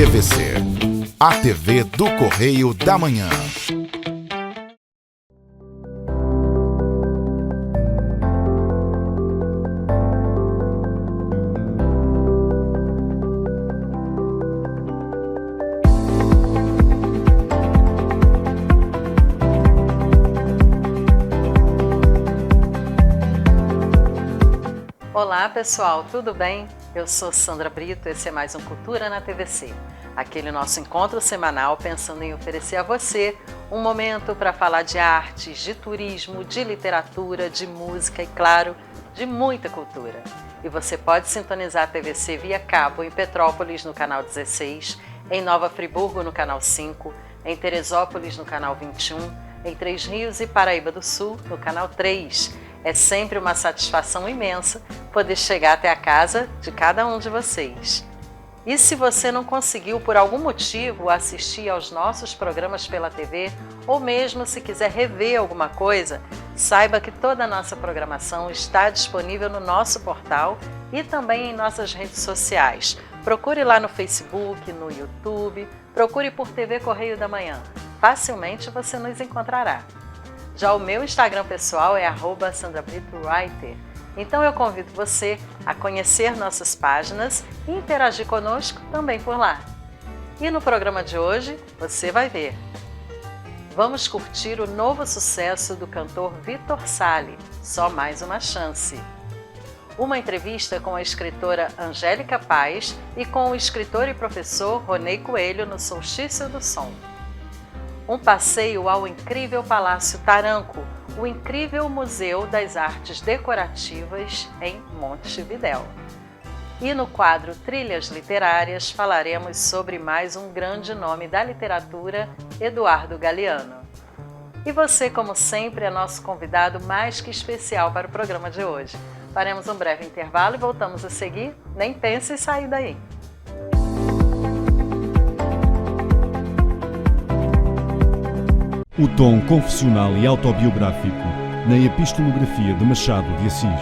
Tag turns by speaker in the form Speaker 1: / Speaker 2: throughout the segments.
Speaker 1: TVC, a TV do Correio da Manhã.
Speaker 2: Olá pessoal, tudo bem? Eu sou Sandra Brito, esse é mais um Cultura na TVC, aquele nosso encontro semanal pensando em oferecer a você um momento para falar de artes, de turismo, de literatura, de música e, claro, de muita cultura. E você pode sintonizar a TVC via cabo em Petrópolis no canal 16, em Nova Friburgo no canal 5, em Teresópolis no canal 21, em Três Rios e Paraíba do Sul no canal 3. É sempre uma satisfação imensa poder chegar até a casa de cada um de vocês. E se você não conseguiu, por algum motivo, assistir aos nossos programas pela TV, ou mesmo se quiser rever alguma coisa, saiba que toda a nossa programação está disponível no nosso portal e também em nossas redes sociais. Procure lá no Facebook, no YouTube, procure por TV Correio da Manhã. Facilmente você nos encontrará. Já o meu Instagram pessoal é @sandrabritowriter. Então eu convido você a conhecer nossas páginas e interagir conosco também por lá. E no programa de hoje, você vai ver. Vamos curtir o novo sucesso do cantor Vitor Sale, Só Mais Uma Chance. Uma entrevista com a escritora Angélica Paz e com o escritor e professor Ronei Coelho no Solstício do Som. Um passeio ao incrível Palácio Taranco, o incrível Museu das Artes Decorativas em Montevidéu. E no quadro Trilhas Literárias falaremos sobre mais um grande nome da literatura, Eduardo Galeano. E você, como sempre, é nosso convidado mais que especial para o programa de hoje. Faremos um breve intervalo e voltamos a seguir. Nem pense em sair daí.
Speaker 3: O tom confessional e autobiográfico na epistolografia de Machado de Assis.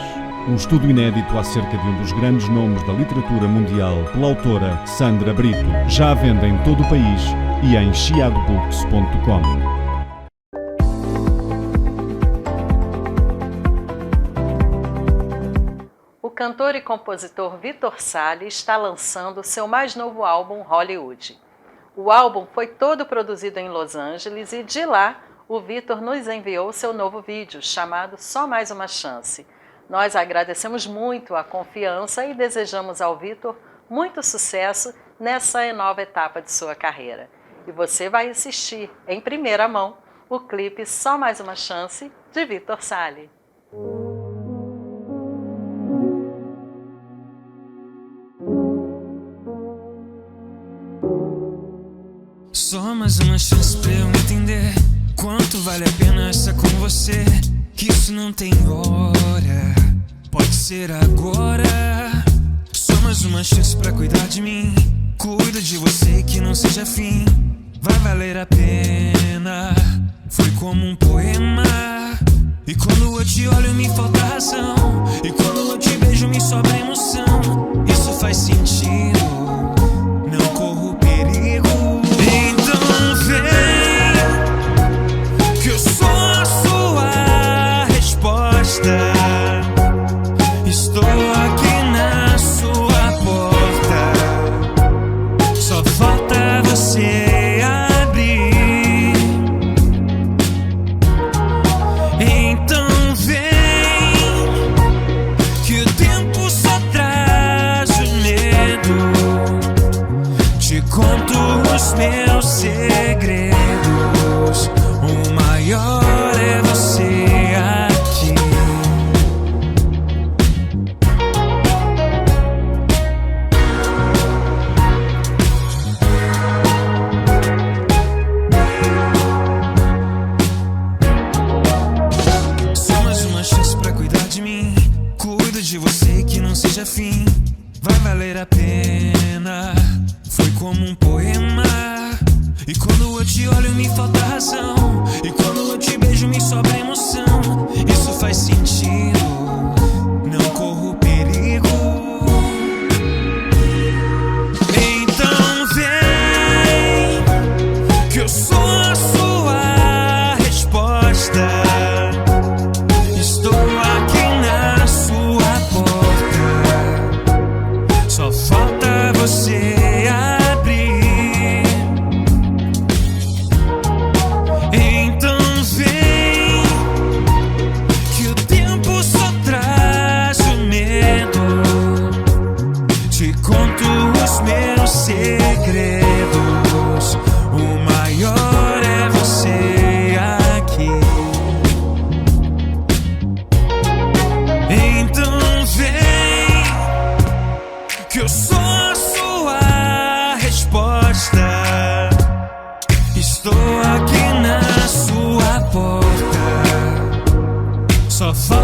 Speaker 3: Um estudo inédito acerca de um dos grandes nomes da literatura mundial pela autora Sandra Brito. Já à venda em todo o país e em chiadobooks.com.
Speaker 2: O cantor e compositor Vitor Sale está lançando seu mais novo álbum, Hollywood. O álbum foi todo produzido em Los Angeles e de lá o Vitor nos enviou seu novo vídeo, chamado Só Mais Uma Chance. Nós agradecemos muito a confiança e desejamos ao Vitor muito sucesso nessa nova etapa de sua carreira. E você vai assistir em primeira mão o clipe Só Mais Uma Chance, de Vitor Sale.
Speaker 4: Só mais uma chance pra eu entender quanto vale a pena estar com você. Que isso não tem hora, pode ser agora. Só mais uma chance pra cuidar de mim. Cuida de você que não seja fim. Vai valer a pena, foi como um poema. E quando eu te olho me falta razão. E quando eu te beijo me sobra emoção. Isso faz sentido, não corro perigo. Que eu sou a sua resposta. Estou aqui na sua porta. Só falta você abrir. Então vem, que o tempo só traz o medo. Te conto os meus segredos. O maior é você aqui. Só mais uma chance pra cuidar de mim. Cuida de você que não seja fim. Vai valer a pena, foi como um poema. E quando eu te olho me falta razão. E quando eu te beijo me sobra emoção. Isso faz sentido, não corro perigo. Então vem.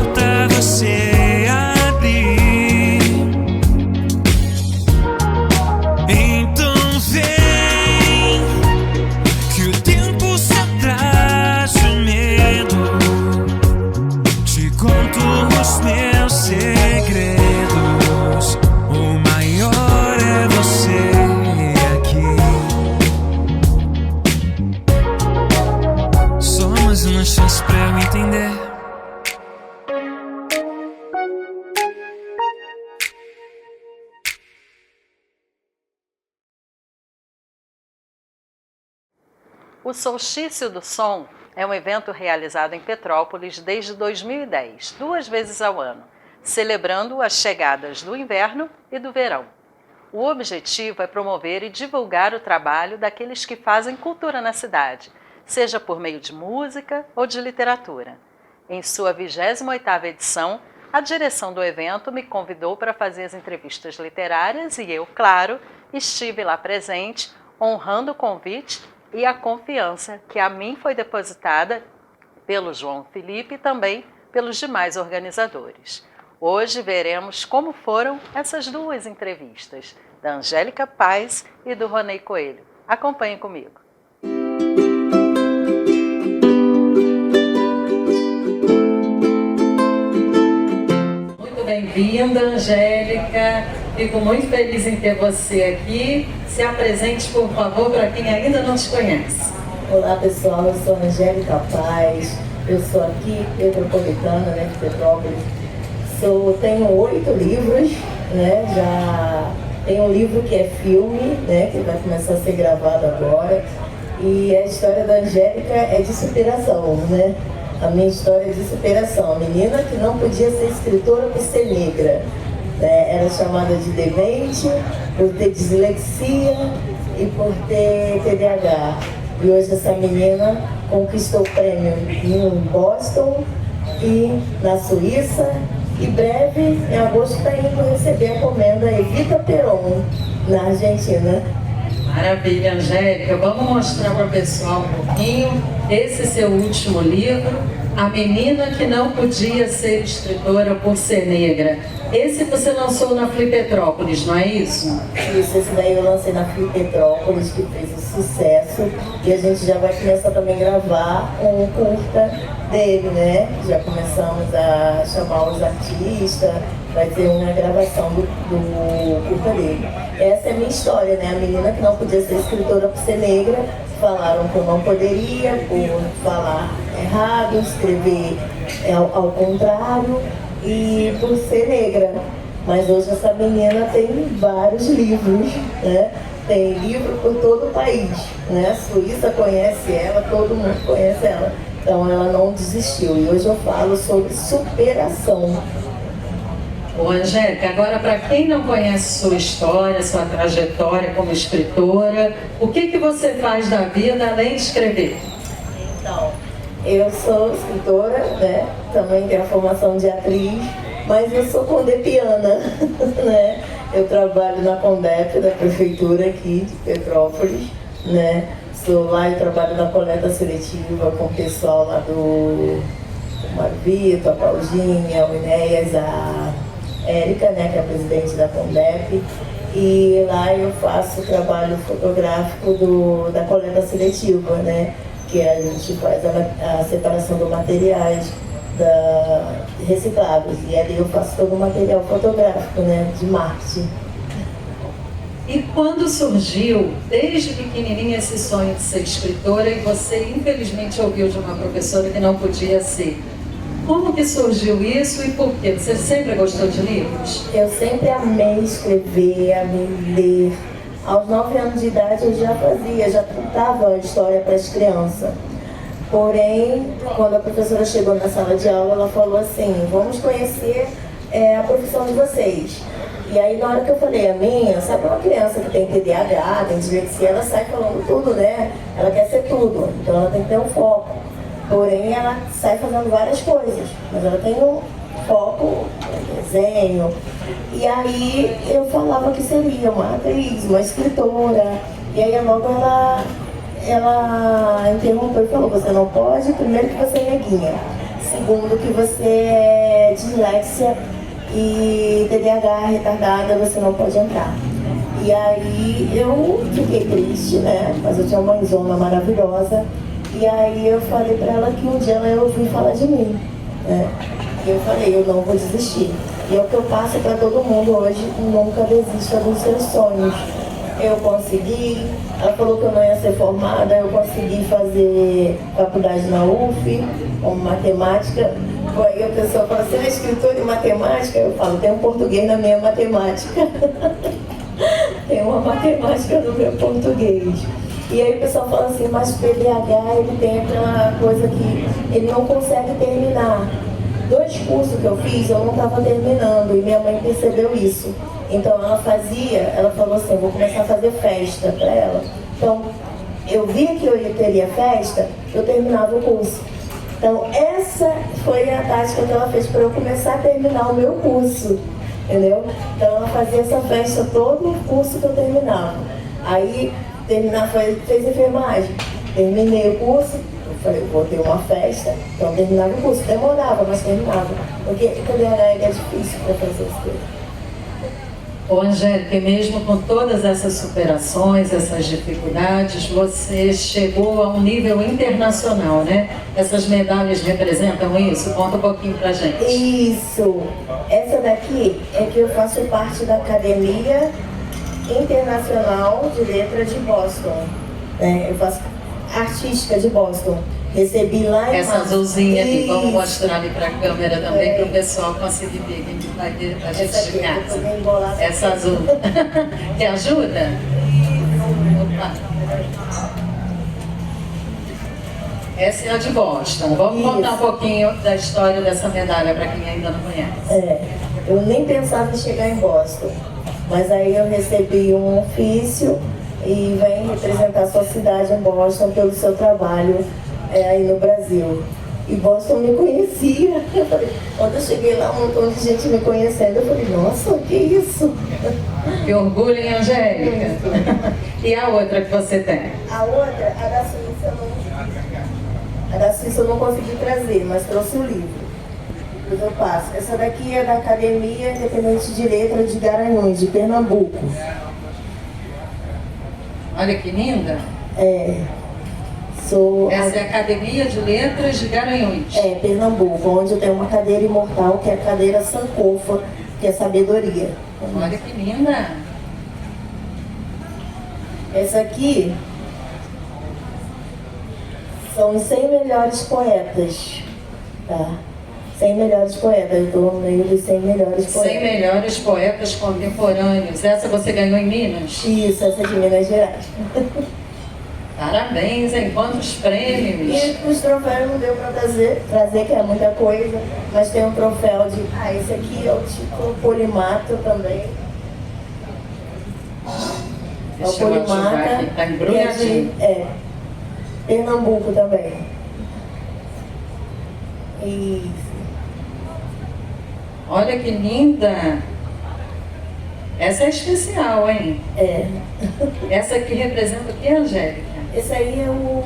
Speaker 4: porta você abrir. Então vem, que o tempo só traz o medo. Te conto os meus segredos. O maior é você aqui. Só mais uma chance pra eu entender.
Speaker 2: O Solstício do Som é um evento realizado em Petrópolis desde 2010, 2 vezes ao ano, celebrando as chegadas do inverno e do verão. O objetivo é promover e divulgar o trabalho daqueles que fazem cultura na cidade, seja por meio de música ou de literatura. Em sua 28ª edição, a direção do evento me convidou para fazer as entrevistas literárias e eu, claro, estive lá presente, honrando o convite e a confiança que a mim foi depositada pelo João Felipe e também pelos demais organizadores. Hoje veremos como foram essas 2 entrevistas, da Angélica Paz e do Ronei Coelho. Acompanhe comigo. Muito bem-vinda, Angélica. Fico muito feliz em ter você aqui. Se apresente, por favor, para quem ainda não te conhece.
Speaker 5: Olá, pessoal. Eu sou a Angélica Paz. Eu sou aqui petropolitana, né, de Petrópolis. Tenho 8 livros, né? Já tem um livro que é filme, né, que vai começar a ser gravado agora. E a história da Angélica é de superação, né? A minha história é de superação. A menina que não podia ser escritora por ser negra. Era chamada de demente por ter dislexia e por ter TDAH. E hoje essa menina conquistou o prêmio em Boston e na Suíça. E breve, em agosto, está indo receber a comenda Evita Peron, na Argentina.
Speaker 2: Maravilha, Angélica. Vamos mostrar para o pessoal um pouquinho esse seu último livro, A Menina que Não Podia Ser Escritora por Ser Negra. Esse você lançou na Flip Petrópolis, não é isso?
Speaker 5: Isso, esse daí eu lancei na Flip Petrópolis, que fez um sucesso. E a gente já vai começar também a gravar um curta dele, né? Já começamos a chamar os artistas, vai ter uma gravação do curta dele. Essa é a minha história, né? A menina que não podia ser escritora por ser negra. Falaram que eu não poderia, por falar errado, escrever ao contrário e por ser negra. Mas hoje essa menina tem vários livros, né? Tem livro por todo o país, né? A Suíça conhece ela, todo mundo conhece ela. Então ela não desistiu. E hoje eu falo sobre superação.
Speaker 2: Ô, Angélica, agora para quem não conhece sua história, sua trajetória como escritora, o que você faz da vida além de escrever?
Speaker 5: Então, eu sou escritora, né? Também tenho a formação de atriz, mas eu sou condepiana, né? Eu trabalho na Condep da prefeitura aqui de Petrópolis, né? Lá eu trabalho na coleta seletiva com o pessoal lá do Marvito, a Claudinha, o Inéas, a Érica, né, que é a presidente da Condep, e lá eu faço o trabalho fotográfico da coleta seletiva, né, que a gente faz a separação dos materiais recicláveis, e ali eu faço todo o material fotográfico, né, de marketing.
Speaker 2: E quando surgiu, desde pequenininha, esse sonho de ser escritora, e você infelizmente ouviu de uma professora que não podia ser, como que surgiu isso e por quê? Você sempre gostou de livros?
Speaker 5: Eu sempre amei escrever, amei ler. Aos 9 anos de idade eu já contava a história para as crianças. Porém, quando a professora chegou na sala de aula, ela falou assim, vamos conhecer a profissão de vocês. E aí na hora que eu falei a minha, sabe uma criança que tem TDAH, tem dislexia, ela sai falando tudo, né? Ela quer ser tudo, então ela tem que ter um foco. Porém, ela sai fazendo várias coisas, mas ela tem um foco em desenho. E aí eu falava que seria uma atriz, uma escritora. E aí logo ela interrompeu e falou, você não pode, primeiro que você é neguinha, segundo que você dislexia e TDAH retardada, você não pode entrar. E aí eu fiquei triste, né? Mas eu tinha uma mãezona maravilhosa. E aí eu falei pra ela que um dia ela ia ouvir falar de mim, né? E eu falei, eu não vou desistir. E é o que eu passo para todo mundo hoje, nunca desista dos seus sonhos. Eu consegui, ela falou que eu não ia ser formada, eu consegui fazer faculdade na UF, como matemática. Aí a pessoa fala, você é escritora em matemática? Eu falo, tem um português na minha matemática. Tem uma matemática no meu português. E aí o pessoal fala assim, mas o TDAH, ele tem aquela coisa que ele não consegue terminar. 2 cursos que eu fiz, eu não estava terminando, e minha mãe percebeu isso. Então ela falou assim, vou começar a fazer festa para ela. Então, eu via que eu teria festa, eu terminava o curso. Então, essa foi a tática que ela fez para eu começar a terminar o meu curso, entendeu? Então, ela fazia essa festa todo o curso que eu terminava. Aí, fez enfermagem, terminei o curso, eu falei, vou ter uma festa, então terminava o curso. Demorava, mas terminava, porque o TDAH é difícil para fazer as coisas.
Speaker 2: Ô Angélica, mesmo com todas essas superações, essas dificuldades, você chegou a um nível internacional, né? Essas medalhas representam isso? Conta um pouquinho pra gente.
Speaker 5: Isso! Essa daqui é que eu faço parte da Academia Internacional de Letras de Boston. Eu faço artística de Boston. Recebi lá em
Speaker 2: essa azulzinha aqui, vamos mostrar ali para a câmera também, para o pessoal conseguir ver quem vai ter a gente de casa. Essa azul. Quer ajuda? Opa. Essa é a de Boston. Vamos contar um pouquinho da história dessa medalha para quem ainda não conhece.
Speaker 5: Eu nem pensava em chegar em Boston, mas aí eu recebi um ofício e vem representar a sua cidade em Boston pelo seu trabalho aí no Brasil. E Boston me conhecia. Quando eu cheguei lá, um montão de gente me conhecendo, eu falei, nossa, que isso?
Speaker 2: Que orgulho, hein, Angélica? E a outra que você tem?
Speaker 5: A outra, a da Suíça eu não consegui trazer, mas trouxe o livro. Depois eu passo. Essa daqui é da Academia Independente de Letras de Garanhuns, de Pernambuco.
Speaker 2: Olha que linda. Essa é a Academia de Letras de Garanhuns.
Speaker 5: Pernambuco, onde eu tenho uma cadeira imortal, que é a cadeira Sankofa, que é sabedoria.
Speaker 2: Olha que linda!
Speaker 5: Essa aqui são os 100 melhores poetas, tá? 100 melhores poetas, eu estou no meio dos 100 melhores poetas.
Speaker 2: 100 melhores poetas contemporâneos. Essa você ganhou em Minas?
Speaker 5: Isso, essa de Minas Gerais.
Speaker 2: Parabéns, hein? Quantos prêmios!
Speaker 5: E os troféus não deu para trazer, que é muita coisa, mas tem um troféu de... esse aqui é o título Polimata também.
Speaker 2: Deixa o Polimata. Aqui, tá embrulhadinho.
Speaker 5: Pernambuco também. Isso.
Speaker 2: Olha que linda! Essa é especial, hein? Essa aqui representa o que, Angélica?
Speaker 5: Esse aí é o...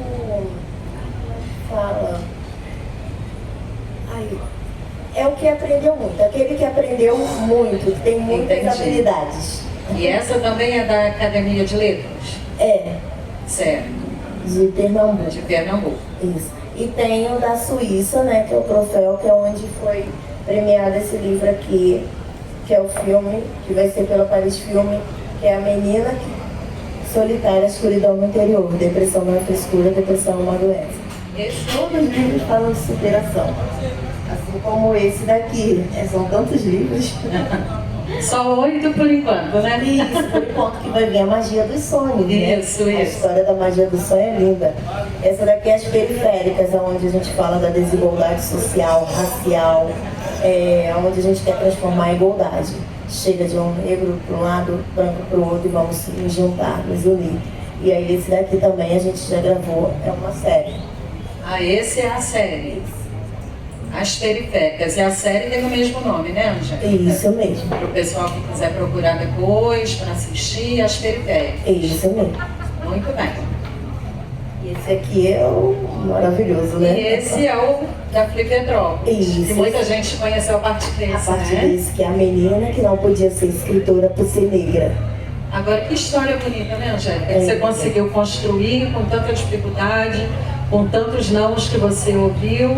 Speaker 5: é o que aprendeu muito. Aquele que aprendeu muito, que tem muitas habilidades.
Speaker 2: E essa também é da Academia de Letras? Certo.
Speaker 5: De Pernambuco.
Speaker 2: De Pernambuco.
Speaker 5: Isso. E tem o da Suíça, né, que é o troféu, que é onde foi premiado esse livro aqui, que é o filme, que vai ser pela Paris Filme, que é A Menina Solitária, Escuridão no Interior. Depressão não é frescura, depressão é uma doença. Todos os livros falam de superação. Assim como esse daqui. São tantos livros.
Speaker 2: Só 8 por enquanto, né?
Speaker 5: Isso, por enquanto, que vai vir a magia dos sonhos, né?
Speaker 2: Isso.
Speaker 5: A história da magia do sonho é linda. Essa daqui é as periféricas, onde a gente fala da desigualdade social, racial, onde a gente quer transformar a igualdade. Chega de um negro para um lado, branco para o outro, e vamos nos juntar, nos unir. E aí esse daqui também a gente já gravou, é uma série.
Speaker 2: Esse é a série. As Periféricas. E a série tem o mesmo nome, né, Angélica?
Speaker 5: Isso mesmo.
Speaker 2: Para o pessoal que quiser procurar depois, para assistir, As Periféricas.
Speaker 5: Isso mesmo.
Speaker 2: Muito bem.
Speaker 5: E Esse aqui é o maravilhoso, né?
Speaker 2: E esse é o da Flipetrópolis.
Speaker 5: Isso.
Speaker 2: E muita gente conheceu a parte desse,
Speaker 5: A parte
Speaker 2: né?
Speaker 5: desse, que é a menina que não podia ser escritora por ser negra.
Speaker 2: Agora, que história bonita, né, Angélica? Que você conseguiu construir com tanta dificuldade, com tantos nãos que você ouviu.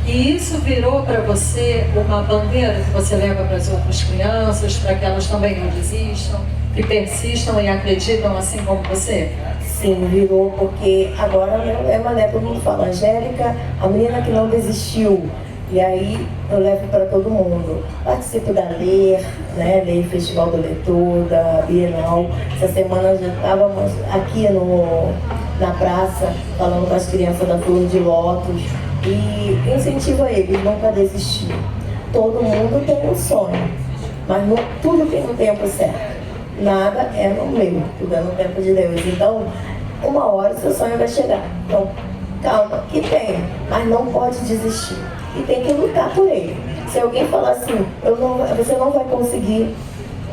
Speaker 2: E isso virou para você uma bandeira que você leva para as outras crianças, para que elas também não desistam, que persistam e acreditam assim como você?
Speaker 5: Sim, virou, porque agora meu lema, né? Todo mundo fala, Angélica, a menina que não desistiu. E aí eu levo para todo mundo. Participo da LER, né? LER Festival do Leitor, da Bienal. Essa semana já estávamos aqui na praça, falando com as crianças da Flor de Lótus. E incentivo a eles nunca desistir. Todo mundo tem um sonho, mas tudo tem um tempo certo. Nada é no meu, tudo é no tempo de Deus. Então, uma hora o seu sonho vai chegar. Então, calma, que tem, mas não pode desistir. E tem que lutar por ele. Se alguém falar assim, você não vai conseguir,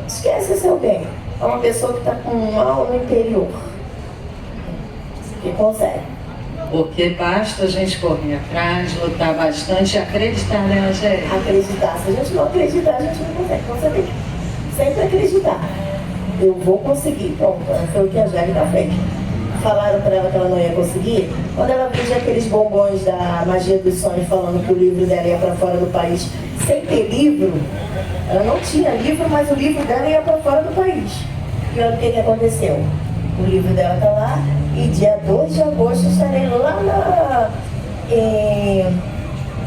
Speaker 5: esquece esse alguém. É uma pessoa que está com um mal no interior. Que consegue.
Speaker 2: Porque basta a gente correr atrás, lutar bastante e acreditar, né, Angélica?
Speaker 5: Acreditar. Se a gente não acreditar, a gente não consegue. Então você tem que sempre acreditar. Eu vou conseguir. Pronto, foi o que a Angélica fez. Falaram para ela que ela não ia conseguir. Quando ela viu aqueles bombons da Magia dos Sonhos falando que o livro dela ia para fora do país, sem ter livro, ela não tinha livro, mas o livro dela ia para fora do país. E olha o que aconteceu. O livro dela está lá e dia 2 de agosto estarei lá em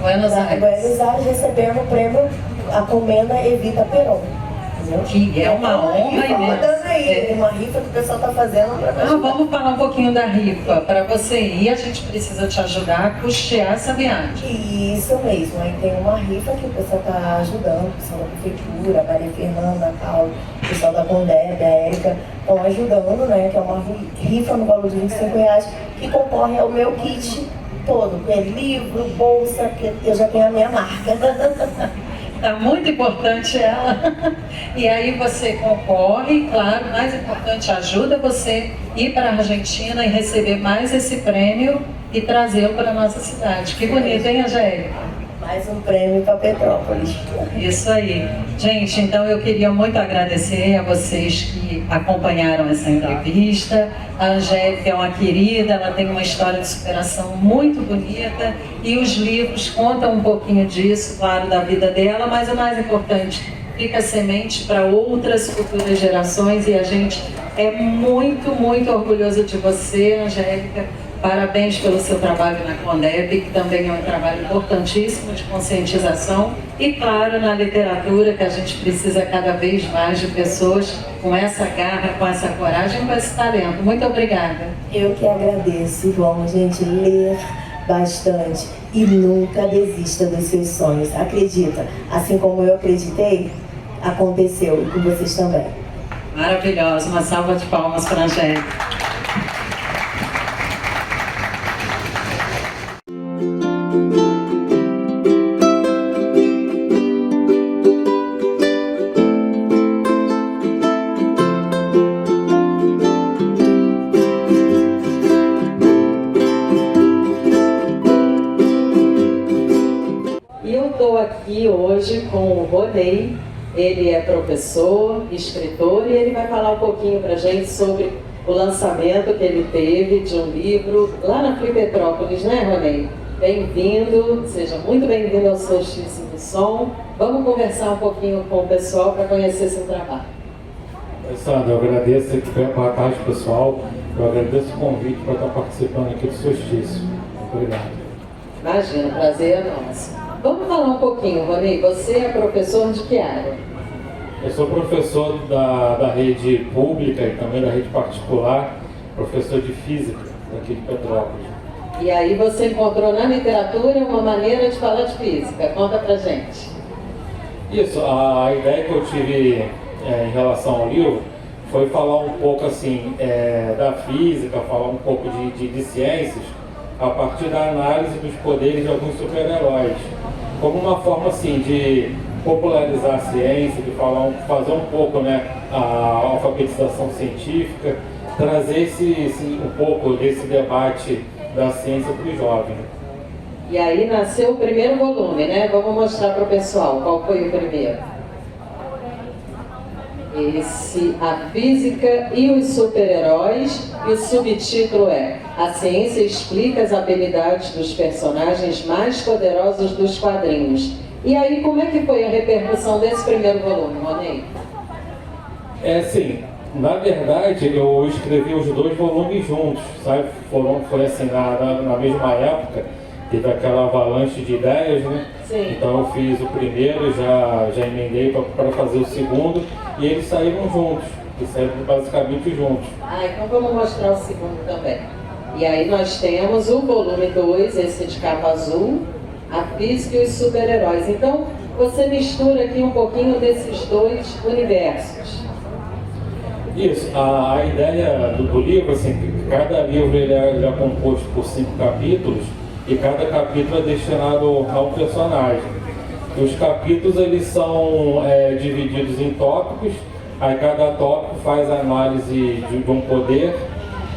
Speaker 2: Buenos Aires
Speaker 5: recebendo o prêmio A Comenda Evita Peron.
Speaker 2: Que é uma honra imensa.
Speaker 5: Uma rifa que o pessoal está fazendo para nós.
Speaker 2: Vamos falar um pouquinho da rifa. Para você ir, a gente precisa te ajudar a custear essa viagem.
Speaker 5: Isso mesmo. Aí tem uma rifa que o pessoal está ajudando, o pessoal da prefeitura, a Maria Fernanda, a Cal, o pessoal da Condeb, a Érica, estão ajudando, né? Que é uma rifa no valor de R$25, que concorre ao meu kit todo. É livro, bolsa, que eu já tenho a minha marca.
Speaker 2: Tá muito importante ela. E aí você concorre, claro, mais importante, ajuda você ir para a Argentina e receber mais esse prêmio e trazê-lo para a nossa cidade. Que bonito, hein, Angélica?
Speaker 5: Mais um prêmio para Petrópolis.
Speaker 2: Isso aí. Gente, então eu queria muito agradecer a vocês que acompanharam essa entrevista. A Angélica é uma querida, ela tem uma história de superação muito bonita e os livros contam um pouquinho disso, claro, da vida dela, mas o mais importante, fica semente para outras futuras gerações e a gente é muito, muito orgulhoso de você, Angélica. Parabéns pelo seu trabalho na Condeb, que também é um trabalho importantíssimo de conscientização. E, claro, na literatura, que a gente precisa cada vez mais de pessoas com essa garra, com essa coragem, com esse talento. Muito obrigada.
Speaker 5: Eu que agradeço. Vamos, gente, ler bastante e nunca desista dos seus sonhos. Acredita, assim como eu acreditei, aconteceu e com vocês também.
Speaker 2: Maravilhosa. Uma salva de palmas para a Angélica. Aqui hoje com o Ronei, ele é professor, escritor e ele vai falar um pouquinho para a gente sobre o lançamento que ele teve de um livro lá na Flipetrópolis, né, Ronei? Bem-vindo, seja muito bem-vindo ao Solstício do Som. Vamos conversar um pouquinho com o pessoal para conhecer seu trabalho.
Speaker 6: Oi, Sandra, eu agradeço, boa tarde, pessoal. Eu agradeço o convite para estar participando aqui do Solstício. Obrigado.
Speaker 2: Imagina, o prazer é nosso. Vamos falar um pouquinho, Rony. Você é professor de que área?
Speaker 6: Eu sou professor da rede pública e também da rede particular, professor de física aqui de Petrópolis.
Speaker 2: E aí você encontrou na literatura uma maneira de falar de física. Conta pra gente.
Speaker 6: Isso, a ideia que eu tive em relação ao livro foi falar um pouco assim da física, falar um pouco de ciências, a partir da análise dos poderes de alguns super-heróis, como uma forma assim de popularizar a ciência, de fazer um pouco, né, a alfabetização científica, trazer um pouco desse debate da ciência para os jovens.
Speaker 2: E aí nasceu o primeiro volume, né? Vamos mostrar para o pessoal qual foi o primeiro. Esse, A Física e os Super-Heróis, e o subtítulo é A Ciência Explica as Habilidades dos Personagens Mais Poderosos dos Quadrinhos. E aí, como é que foi a repercussão desse primeiro volume, Ronei?
Speaker 6: Sim, na verdade eu escrevi os 2 volumes juntos, sabe? Foi assim, na mesma época, teve aquela avalanche de ideias, né?
Speaker 2: Sim.
Speaker 6: Então eu fiz o primeiro, já emendei para fazer o segundo, e eles saíram juntos, eles saíram basicamente juntos.
Speaker 2: Então vamos mostrar o segundo também. E aí nós temos o volume 2, esse de capa azul, A Física e os Super-Heróis. Então você mistura aqui um pouquinho desses 2 universos.
Speaker 6: Isso, a ideia do livro, assim, cada livro ele é composto por 5 capítulos, e cada capítulo é destinado a um personagem. Os capítulos eles são divididos em tópicos, aí cada tópico faz a análise de um poder,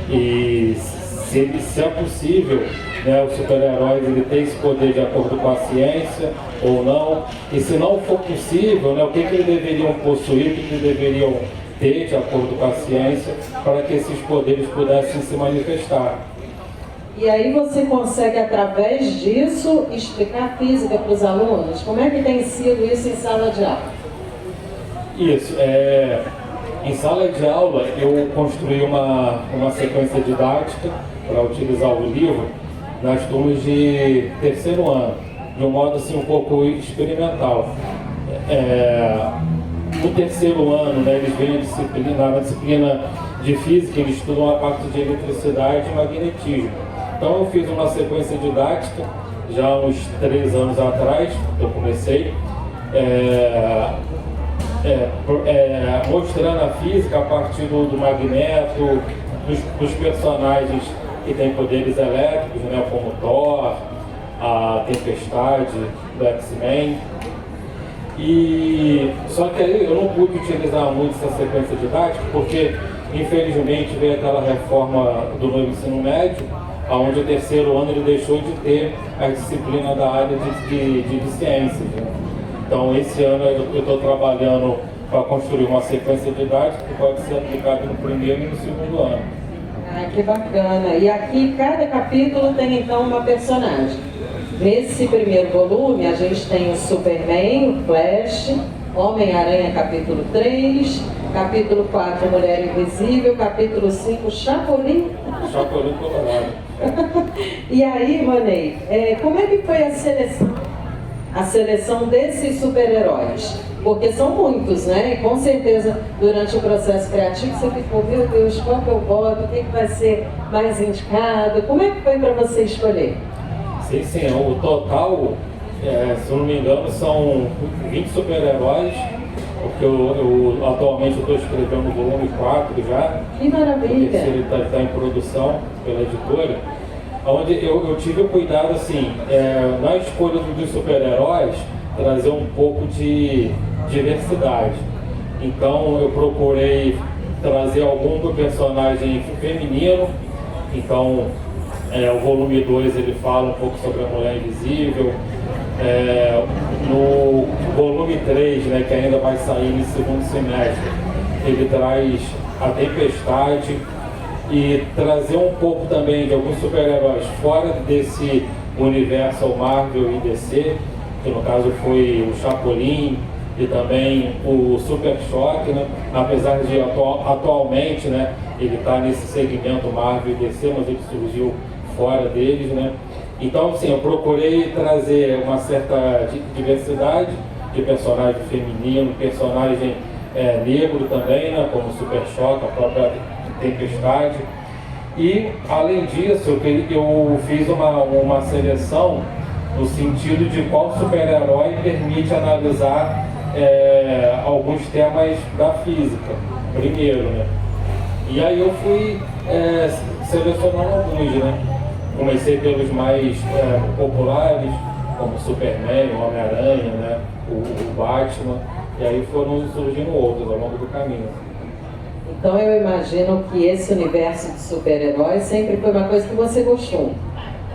Speaker 6: e se é possível, né, os super-heróis ele tem esse poder de acordo com a ciência ou não, e se não for possível, né, o que eles deveriam possuir, o que eles deveriam ter de acordo com a ciência, para que esses poderes pudessem se manifestar.
Speaker 2: E aí você consegue, através disso, explicar física para os alunos? Como é que tem sido isso em sala de aula?
Speaker 6: Isso, em sala de aula eu construí uma sequência didática para utilizar o livro nas turmas de 3º ano, de um modo assim um pouco experimental. No 3º ano, né, eles vêm na disciplina de física, eles estudam a parte de eletricidade e magnetismo. Então eu fiz uma sequência didática, já uns 3 anos atrás, eu comecei, mostrando a física a partir do Magneto, dos personagens que têm poderes elétricos, né, como Thor, a Tempestade do X-Men. Só que aí eu não pude utilizar muito essa sequência didática, porque infelizmente veio aquela reforma do novo ensino médio, onde o 3º ano ele deixou de ter a disciplina da área de ciências. Né? Então esse ano eu estou trabalhando para construir uma sequência didática que pode ser aplicada no 1º e no 2º ano.
Speaker 2: Que bacana! E aqui cada capítulo tem então uma personagem. Nesse primeiro volume a gente tem o Superman, o Flash, Homem-Aranha capítulo 3, capítulo 4 Mulher Invisível, capítulo 5 Chapolin.
Speaker 6: Chapolin Colorado.
Speaker 2: E aí, Ronei, como é que foi a seleção? A seleção desses super-heróis? Porque são muitos, né? E com certeza durante o processo criativo você ficou, meu Deus, qual que eu boto? O que vai ser mais indicado? Como é que foi para você escolher?
Speaker 6: Sim, o total, se eu não me engano, são 20 super-heróis, porque eu atualmente estou escrevendo o volume 4 já.
Speaker 2: Que maravilha! O
Speaker 6: terceiro está em produção pela editora, onde eu tive o cuidado, assim, na escolha dos super-heróis, trazer um pouco de diversidade. Então eu procurei trazer algum do personagem feminino, então o volume 2 ele fala um pouco sobre a Mulher Invisível. No volume 3, né, que ainda vai sair no 2º semestre, ele traz a Tempestade e trazer um pouco também de alguns super-heróis fora desse universo Marvel e DC, que no caso foi o Chapolin e também o Super Choque, né? Apesar de atualmente, né, ele está nesse segmento Marvel e DC, mas ele surgiu fora deles, né? Então, sim, eu procurei trazer uma certa diversidade de personagem feminino, personagem negro também, né, como o Super Choque, a própria Tempestade. E, além disso, eu fiz uma seleção no sentido de qual super-herói permite analisar alguns temas da física, primeiro, né? E aí eu fui selecionando alguns, né? Comecei pelos mais populares, como o Superman, o Homem-Aranha, né? o Batman, e aí foram surgindo outros ao longo do caminho.
Speaker 2: Então eu imagino que esse universo de super-heróis sempre foi uma coisa que você gostou.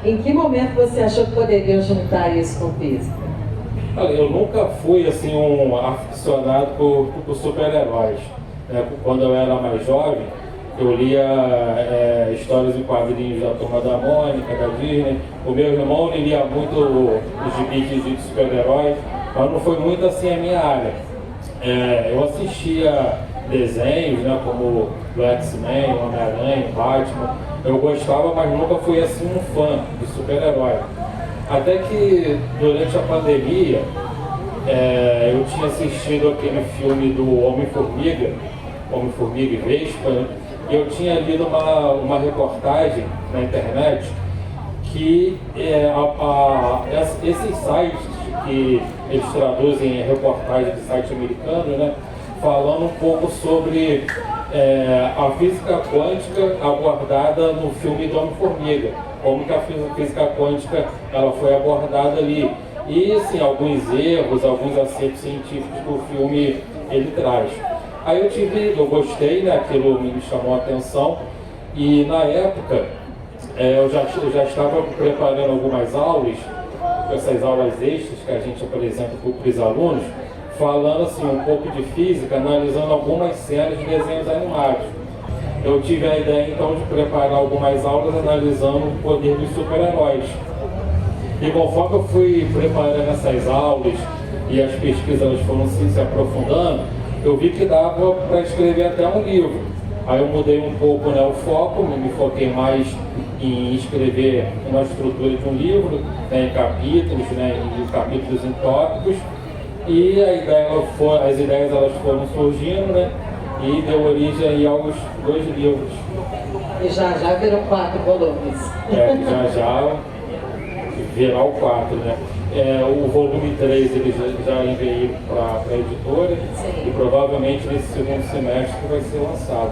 Speaker 2: Em que momento você achou que poderia juntar isso com física?
Speaker 6: Olha, eu nunca fui assim um aficionado por super-heróis. Quando eu era mais jovem, eu lia histórias em quadrinhos da Turma da Mônica, da Disney. O meu irmão lia muito os gibis de super-heróis, mas não foi muito assim a minha área. Eu assistia desenhos, né, como do X-Men, Homem-Aranha, Batman. Eu gostava, mas nunca fui assim um fã de super-herói. Até que durante a pandemia, eu tinha assistido aquele filme do Homem-Formiga e Vespa, né? E eu tinha lido uma reportagem na internet que esses sites que eles traduzem reportagem de site americano, né, falando um pouco sobre a física quântica abordada no filme do Homem-Formiga, como que a física quântica ela foi abordada ali. E assim, alguns erros, alguns acertos científicos que o filme ele traz. Aí eu gostei, né, aquilo me chamou a atenção, e na época eu já estava preparando algumas aulas, essas aulas extras que a gente apresenta para os alunos, falando assim um pouco de física, analisando algumas cenas de desenhos animados. Eu tive a ideia então de preparar algumas aulas analisando o poder dos super-heróis. E conforme eu fui preparando essas aulas e as pesquisas elas foram se aprofundando, eu vi que dava para escrever até um livro. Aí eu mudei um pouco, né, o foco, me foquei mais em escrever uma estrutura de um livro, né, em capítulos, né, em capítulos em tópicos. E as ideias elas foram surgindo, né, e deu origem aí aos 2 livros.
Speaker 2: E já virou 4 volumes.
Speaker 6: Já virá o 4, né? O volume 3 ele já enviei para a editora. Sim. E provavelmente nesse segundo semestre vai ser lançado.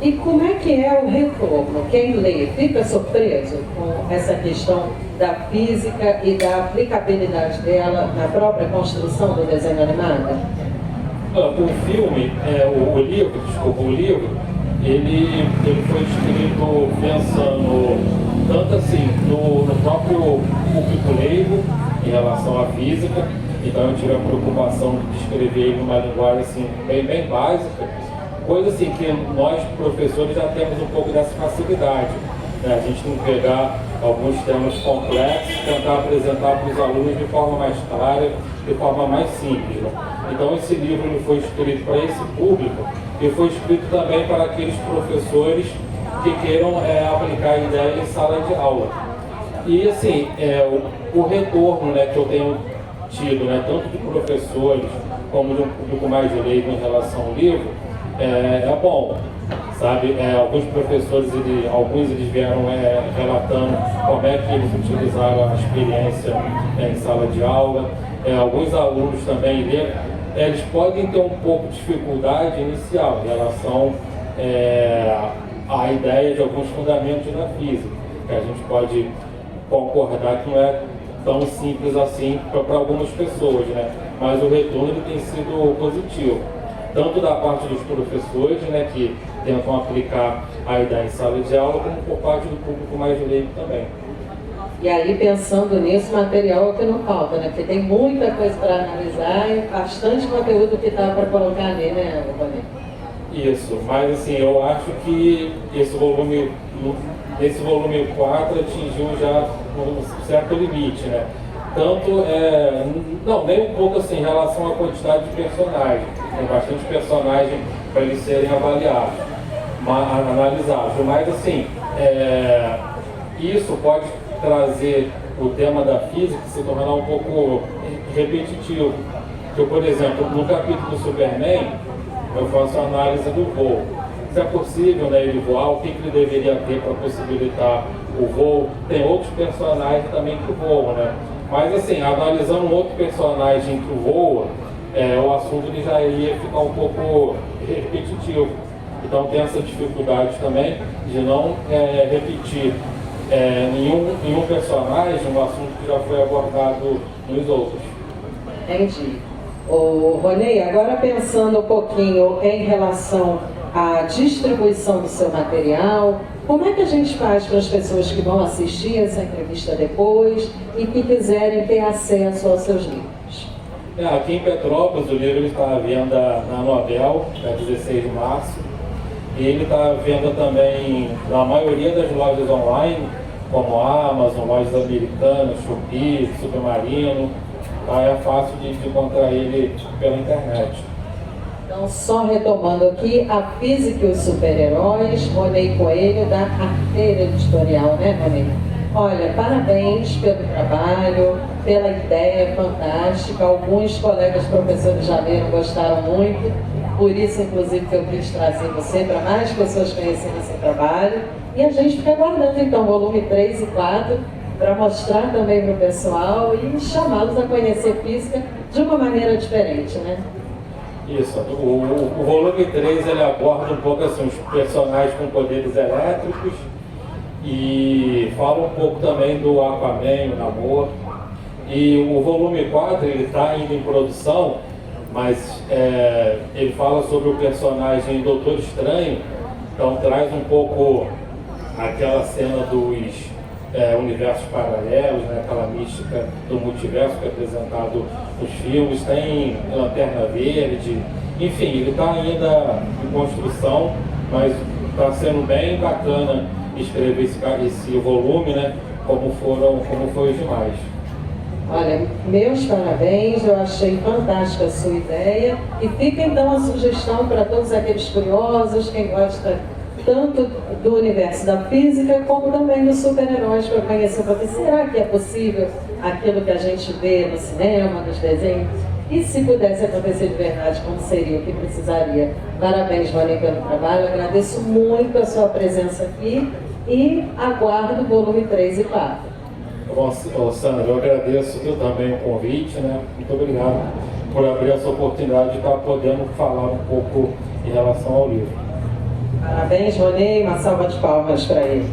Speaker 2: E como é que é o retorno? Quem lê fica surpreso com essa questão da física e da aplicabilidade dela na própria construção do desenho animado?
Speaker 6: O filme, o livro, ele foi escrito pensando tanto assim no próprio público leigo em relação à física. Então eu tive a preocupação de escrever ele numa linguagem assim, bem básica, coisa assim que nós professores já temos um pouco dessa facilidade, né? A gente tem que pegar alguns temas complexos e tentar apresentar para os alunos de forma mais clara, de forma mais simples, né? Então esse livro ele foi escrito para esse público e foi escrito também para aqueles professores que queiram aplicar a ideia em sala de aula. E assim, o retorno, né, que eu tenho tido, né, tanto de professores como de um público mais leigo em relação ao livro, é bom, sabe? Alguns professores, alguns vieram relatando como é que eles utilizaram a experiência em sala de aula. Alguns alunos também eles podem ter um pouco de dificuldade inicial em relação à ideia de alguns fundamentos da física, que a gente pode concordar que não é tão simples assim para algumas pessoas, né? Mas o retorno ele tem sido positivo, tanto da parte dos professores, né, que tentam aplicar a ideia em sala de aula, como por parte do público mais leigo também.
Speaker 2: E aí, pensando nisso, material é o que não falta, né? Porque tem muita coisa para analisar e bastante conteúdo que dá para colocar ali, né, Rony?
Speaker 6: Isso, mas assim, eu acho que esse volume 4 atingiu já um certo limite, né? Tanto, não, nem um pouco assim, em relação à quantidade de personagens. Tem bastante personagem para eles serem avaliados, analisados. Mas assim, isso pode trazer o tema da física se tornar um pouco repetitivo. Porque, por exemplo, no capítulo do Superman, eu faço a análise do voo. Se é possível, né, ele voar, o que ele deveria ter para possibilitar o voo? Tem outros personagens também que voam, né? Mas assim, analisando um outro personagem que voa, o assunto ele já ia ficar um pouco repetitivo. Então tem essa dificuldade também de não repetir nenhum personagem um assunto que já foi abordado nos outros.
Speaker 2: Entendi. Rony, agora pensando um pouquinho em relação a distribuição do seu material? Como é que a gente faz para as pessoas que vão assistir essa entrevista depois e que quiserem ter acesso aos seus livros?
Speaker 6: Aqui em Petrópolis, o livro está à venda na Nobel, dia 16 de março. E ele está à venda também na maioria das lojas online, como Amazon, lojas americanas, Shopee, Submarino. É fácil de encontrar ele pela internet.
Speaker 2: Então, só retomando aqui, A Física e os Super-Heróis, Ronei Coelho, da Arteira Editorial, né, Ronei? Olha, parabéns pelo trabalho, pela ideia fantástica. Alguns colegas professores já leram, gostaram muito. Por isso, inclusive, que eu quis trazer você para mais pessoas conhecerem esse trabalho. E a gente fica aguardando, então, volume 3 e 4, para mostrar também para o pessoal e chamá-los a conhecer física de uma maneira diferente, né?
Speaker 6: Isso. O volume 3, ele aborda um pouco assim, os personagens com poderes elétricos e fala um pouco também do Aquaman, o Namor. E o volume 4, ele está ainda em produção, mas ele fala sobre o personagem Doutor Estranho, então traz um pouco aquela cena dos universos paralelos, né? Aquela mística do multiverso que é apresentado nos filmes, tem Lanterna Verde, enfim, ele está ainda em construção, mas está sendo bem bacana escrever esse volume, né? Como foi os demais.
Speaker 2: Olha, meus parabéns, eu achei fantástica a sua ideia e fica então a sugestão para todos aqueles curiosos, quem gosta tanto do universo da física como também dos super-heróis, para conhecer, porque será que é possível aquilo que a gente vê no cinema, nos desenhos? E se pudesse acontecer de verdade, como seria, o que precisaria? Parabéns, Rony, pelo trabalho, agradeço muito a sua presença aqui e aguardo o volume 3 e 4.
Speaker 6: Bom, Sandra, eu agradeço também o convite, né? Muito obrigado por abrir essa oportunidade de estar podendo falar um pouco em relação ao livro.
Speaker 2: Parabéns, Rony, uma salva de palmas para ele.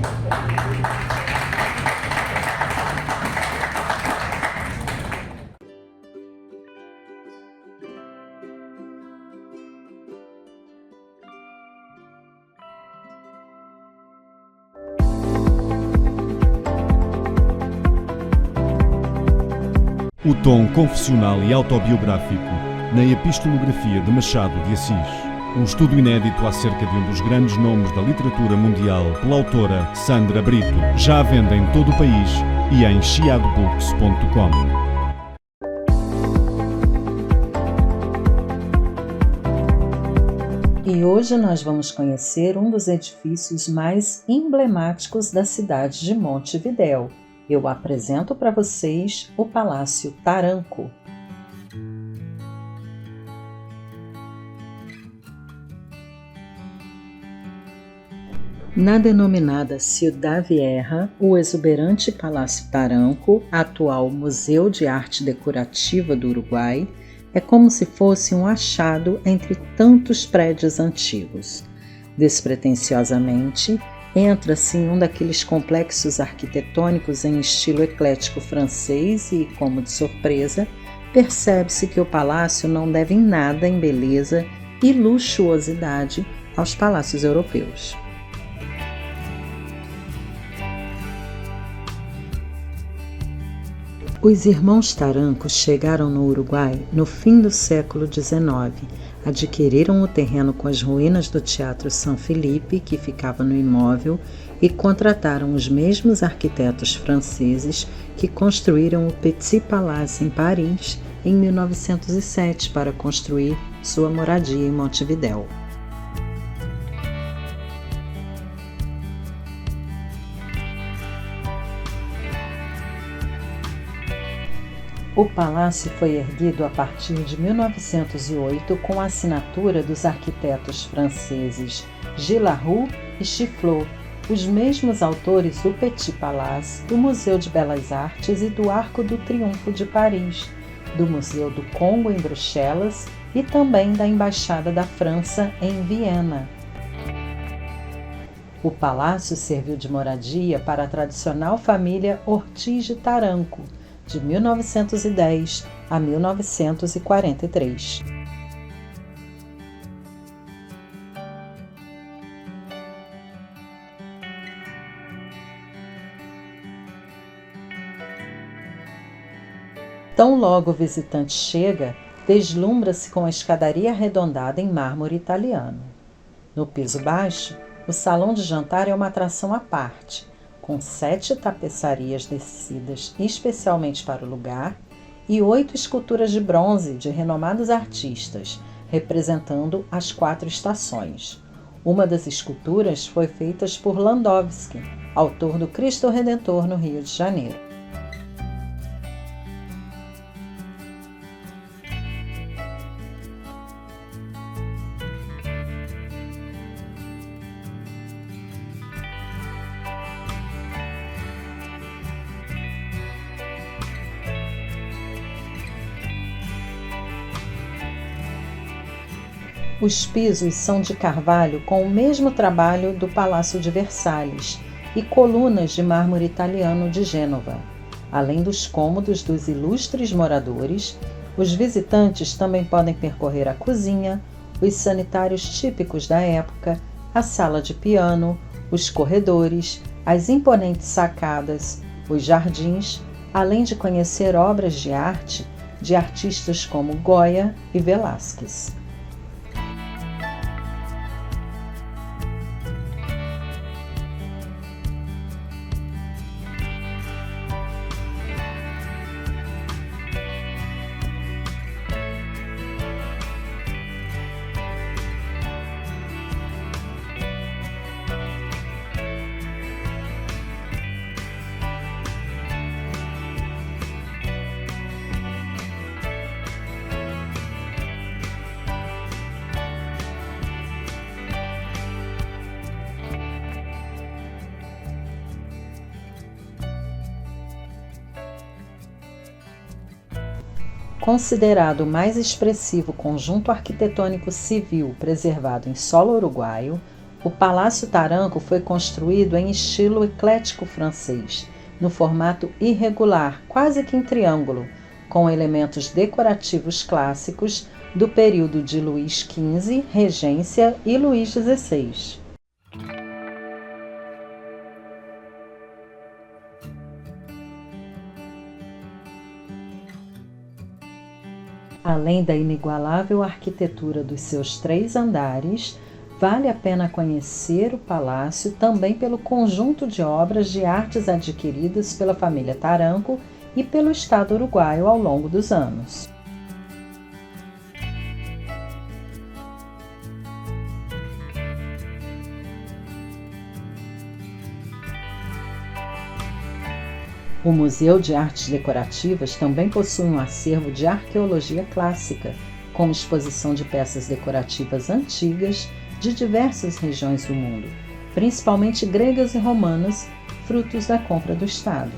Speaker 3: O tom confessional e autobiográfico na epistolografia de Machado de Assis. Um estudo inédito acerca de um dos grandes nomes da literatura mundial pela autora Sandra Brito. Já à venda em todo o país e em chiadobooks.com.
Speaker 7: E hoje nós vamos conhecer um dos edifícios mais emblemáticos da cidade de Montevidéu. Eu apresento para vocês o Palácio Taranco. Na denominada Ciudad Vieja, o exuberante Palácio Taranco, atual Museu de Arte Decorativa do Uruguai, é como se fosse um achado entre tantos prédios antigos. Despretensiosamente, entra-se em um daqueles complexos arquitetônicos em estilo eclético francês e, como de surpresa, percebe-se que o palácio não deve em nada em beleza e luxuosidade aos palácios europeus. Os irmãos Taranco chegaram no Uruguai no fim do século XIX, adquiriram o terreno com as ruínas do Teatro São Felipe, que ficava no imóvel, e contrataram os mesmos arquitetos franceses que construíram o Petit Palace em Paris em 1907 para construir sua moradia em Montevidéu. O palácio foi erguido a partir de 1908 com a assinatura dos arquitetos franceses Gilarroux e Chiflot, os mesmos autores do Petit Palace, do Museu de Belas Artes e do Arco do Triunfo de Paris, do Museu do Congo em Bruxelas e também da Embaixada da França em Viena. O palácio serviu de moradia para a tradicional família Ortiz de Taranco, de 1910 a 1943. Tão logo o visitante chega, deslumbra-se com a escadaria arredondada em mármore italiano. No piso baixo, o salão de jantar é uma atração à parte, com 7 tapeçarias tecidas especialmente para o lugar e 8 esculturas de bronze de renomados artistas, representando as 4 estações. Uma das esculturas foi feita por Landowski, autor do Cristo Redentor no Rio de Janeiro. Os pisos são de carvalho com o mesmo trabalho do Palácio de Versalhes e colunas de mármore italiano de Gênova. Além dos cômodos dos ilustres moradores, os visitantes também podem percorrer a cozinha, os sanitários típicos da época, a sala de piano, os corredores, as imponentes sacadas, os jardins, além de conhecer obras de arte de artistas como Goya e Velázquez. Considerado o mais expressivo conjunto arquitetônico civil preservado em solo uruguaio, o Palácio Taranco foi construído em estilo eclético francês, no formato irregular, quase que em triângulo, com elementos decorativos clássicos do período de Luís XV, Regência e Luís XVI. Além da inigualável arquitetura dos seus 3 andares, vale a pena conhecer o palácio também pelo conjunto de obras de artes adquiridas pela família Taranco e pelo Estado uruguaio ao longo dos anos. O Museu de Artes Decorativas também possui um acervo de arqueologia clássica, com exposição de peças decorativas antigas de diversas regiões do mundo, principalmente gregas e romanas, frutos da compra do Estado.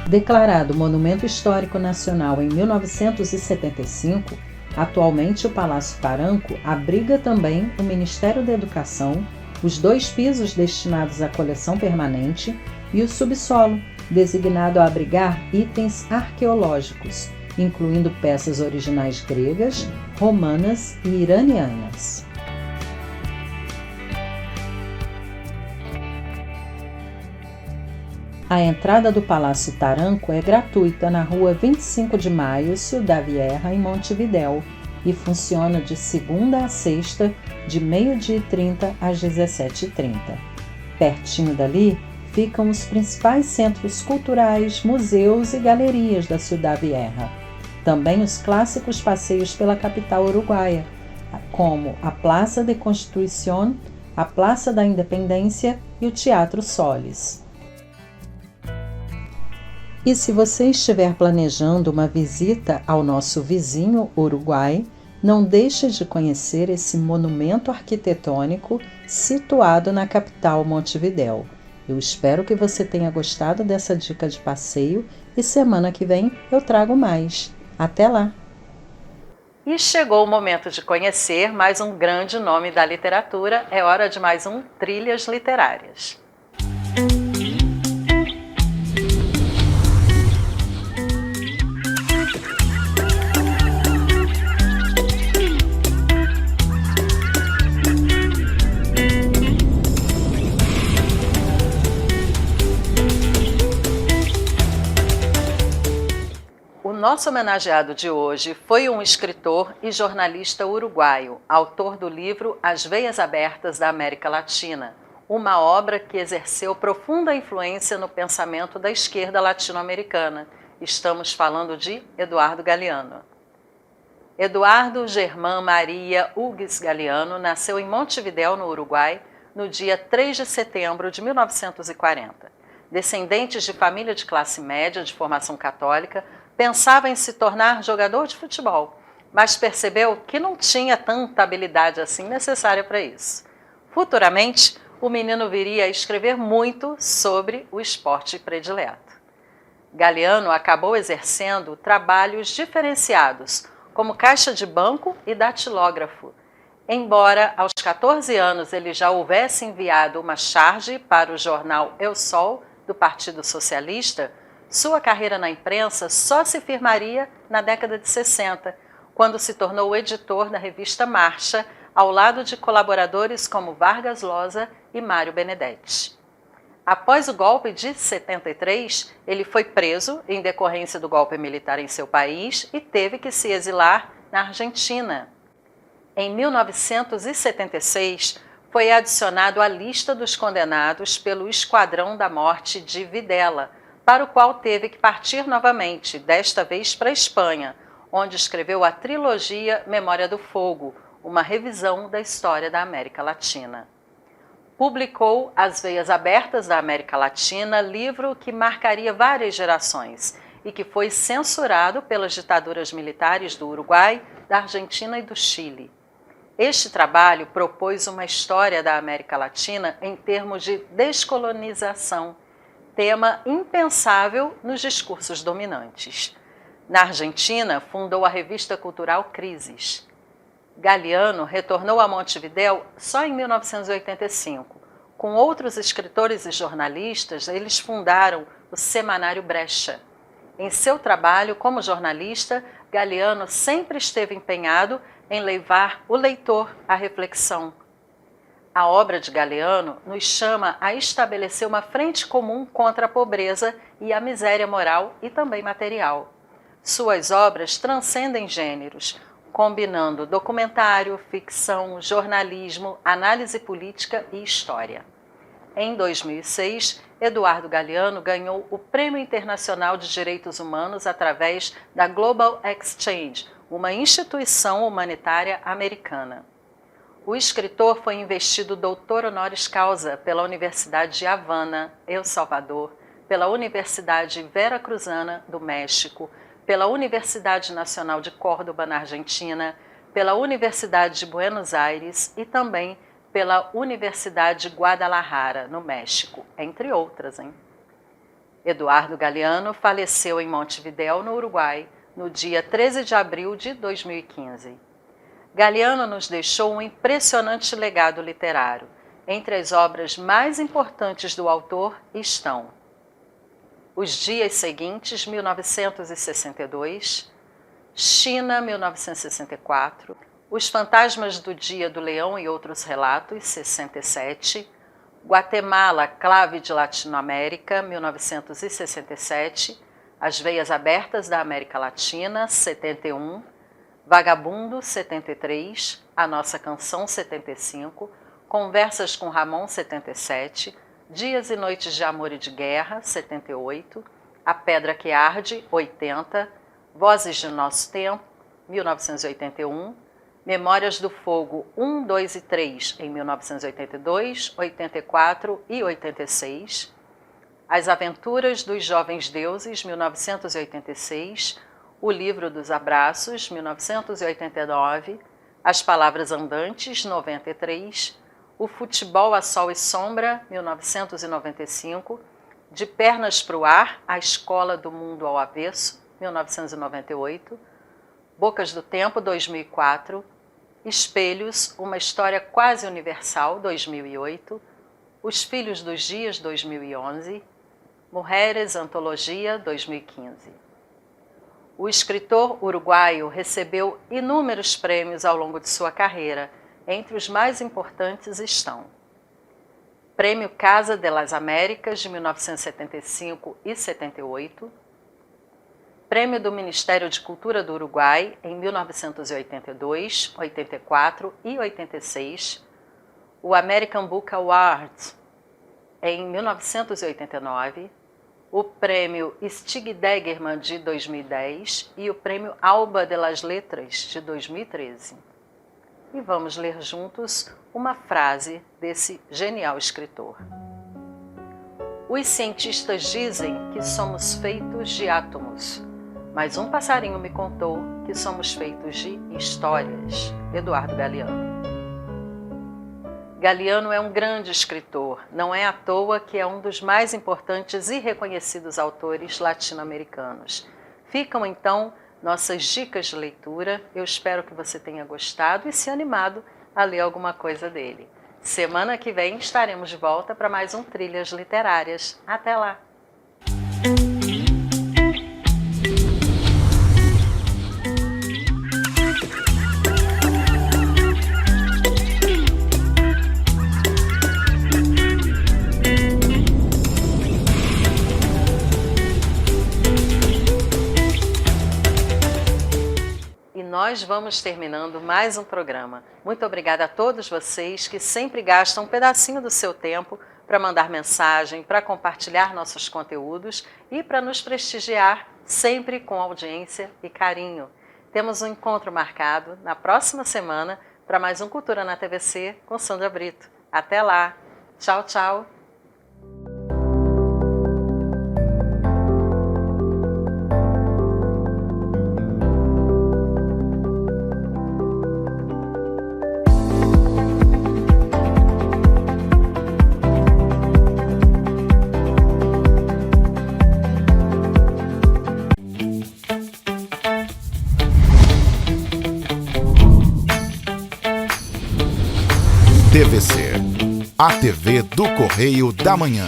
Speaker 7: Declarado Monumento Histórico Nacional em 1975, atualmente o Palácio Taranco abriga também o Ministério da Educação, os 2 pisos destinados à coleção permanente e o subsolo, designado a abrigar itens arqueológicos, incluindo peças originais gregas, romanas e iranianas. A entrada do Palácio Taranco é gratuita na rua 25 de Maio, Ciudad Vieja, em Montevidéu, e funciona de segunda a sexta, de 12h30 às 17h30. Pertinho dali ficam os principais centros culturais, museus e galerias da Ciudad Vieja. Também os clássicos passeios pela capital uruguaia, como a Praça de Constituição, a Praça da Independência e o Teatro Solis. E se você estiver planejando uma visita ao nosso vizinho Uruguai, não deixe de conhecer esse monumento arquitetônico situado na capital Montevidéu. Eu espero que você tenha gostado dessa dica de passeio e semana que vem eu trago mais. Até lá!
Speaker 2: E chegou o momento de conhecer mais um grande nome da literatura. É hora de mais um Trilhas Literárias. O nosso homenageado de hoje foi um escritor e jornalista uruguaio, autor do livro As Veias Abertas da América Latina, uma obra que exerceu profunda influência no pensamento da esquerda latino-americana. Estamos falando de Eduardo Galeano. Eduardo Germán Maria Hugues Galeano nasceu em Montevidéu, no Uruguai, no dia 3 de setembro de 1940. Descendentes de família de classe média de formação católica, pensava em se tornar jogador de futebol, mas percebeu que não tinha tanta habilidade assim necessária para isso. Futuramente, o menino viria a escrever muito sobre o esporte predileto. Galeano acabou exercendo trabalhos diferenciados, como caixa de banco e datilógrafo. Embora aos 14 anos ele já houvesse enviado uma charge para o jornal El Sol, do Partido Socialista, sua carreira na imprensa só se firmaria na década de 60, quando se tornou editor da revista Marcha, ao lado de colaboradores como Vargas Llosa e Mário Benedetti. Após o golpe de 73, ele foi preso em decorrência do golpe militar em seu país e teve que se exilar na Argentina. Em 1976, foi adicionado à lista dos condenados pelo Esquadrão da Morte de Videla, para o qual teve que partir novamente, desta vez para a Espanha, onde escreveu a trilogia Memória do Fogo, uma revisão da história da América Latina. Publicou As Veias Abertas da América Latina, livro que marcaria várias gerações e que foi censurado pelas ditaduras militares do Uruguai, da Argentina e do Chile. Este trabalho propôs uma história da América Latina em termos de descolonização, tema impensável nos discursos dominantes. Na Argentina, fundou a revista cultural Crises. Galeano retornou a Montevidéu só em 1985. Com outros escritores e jornalistas, eles fundaram o Semanário Brecha. Em seu trabalho como jornalista, Galeano sempre esteve empenhado em levar o leitor à reflexão. A obra de Galeano nos chama a estabelecer uma frente comum contra a pobreza e a miséria moral e também material. Suas obras transcendem gêneros, combinando documentário, ficção, jornalismo, análise política e história. Em 2006, Eduardo Galeano ganhou o Prêmio Internacional de Direitos Humanos através da Global Exchange, uma instituição humanitária americana. O escritor foi investido doutor honoris causa pela Universidade de Havana, El Salvador, pela Universidade Veracruzana, do México, pela Universidade Nacional de Córdoba, na Argentina, pela Universidade de Buenos Aires e também pela Universidade de Guadalajara, no México, entre outras. Eduardo Galeano faleceu em Montevidéu, no Uruguai, no dia 13 de abril de 2015. Galeano nos deixou um impressionante legado literário. Entre as obras mais importantes do autor estão Os Dias Seguintes, 1962, China, 1964, Os Fantasmas do Dia do Leão e Outros Relatos, 67, Guatemala, Clave de Latinoamérica, 1967, As Veias Abertas da América Latina, 71, Vagabundo, 73, A Nossa Canção, 75, Conversas com Ramon, 77, Dias e Noites de Amor e de Guerra, 78, A Pedra que Arde, 80, Vozes de Nosso Tempo, 1981, Memórias do Fogo 1, 2 e 3, em 1982, 84 e 86, As Aventuras dos Jovens Deuses, 1986, O Livro dos Abraços, 1989, As Palavras Andantes, 93, O Futebol a Sol e Sombra, 1995, De Pernas para o Ar, A Escola do Mundo ao Avesso, 1998. Bocas do Tempo, 2004. Espelhos, Uma História Quase Universal, 2008. Os Filhos dos Dias, 2011. Mulheres, Antologia, 2015. O escritor uruguaio recebeu inúmeros prêmios ao longo de sua carreira. Entre os mais importantes estão Prêmio Casa de las Américas, de 1975 e 78, Prêmio do Ministério de Cultura do Uruguai, em 1982, 84 e 86, o American Book Award, em 1989, o Prêmio Stig Dagerman, de 2010, e o Prêmio Alba de las Letras, de 2013. E vamos ler juntos uma frase desse genial escritor. Os cientistas dizem que somos feitos de átomos, mas um passarinho me contou que somos feitos de histórias. Eduardo Galeano. Galeano é um grande escritor, não é à toa que é um dos mais importantes e reconhecidos autores latino-americanos. Ficam então nossas dicas de leitura. Eu espero que você tenha gostado e se animado a ler alguma coisa dele. Semana que vem estaremos de volta para mais um Trilhas Literárias. Até lá! Nós vamos terminando mais um programa. Muito obrigada a todos vocês que sempre gastam um pedacinho do seu tempo para mandar mensagem, para compartilhar nossos conteúdos e para nos prestigiar sempre com audiência e carinho. Temos um encontro marcado na próxima semana para mais um Cultura na TVC com Sandra Brito. Até lá! Tchau, tchau!
Speaker 1: TVC, a TV do Correio da Manhã.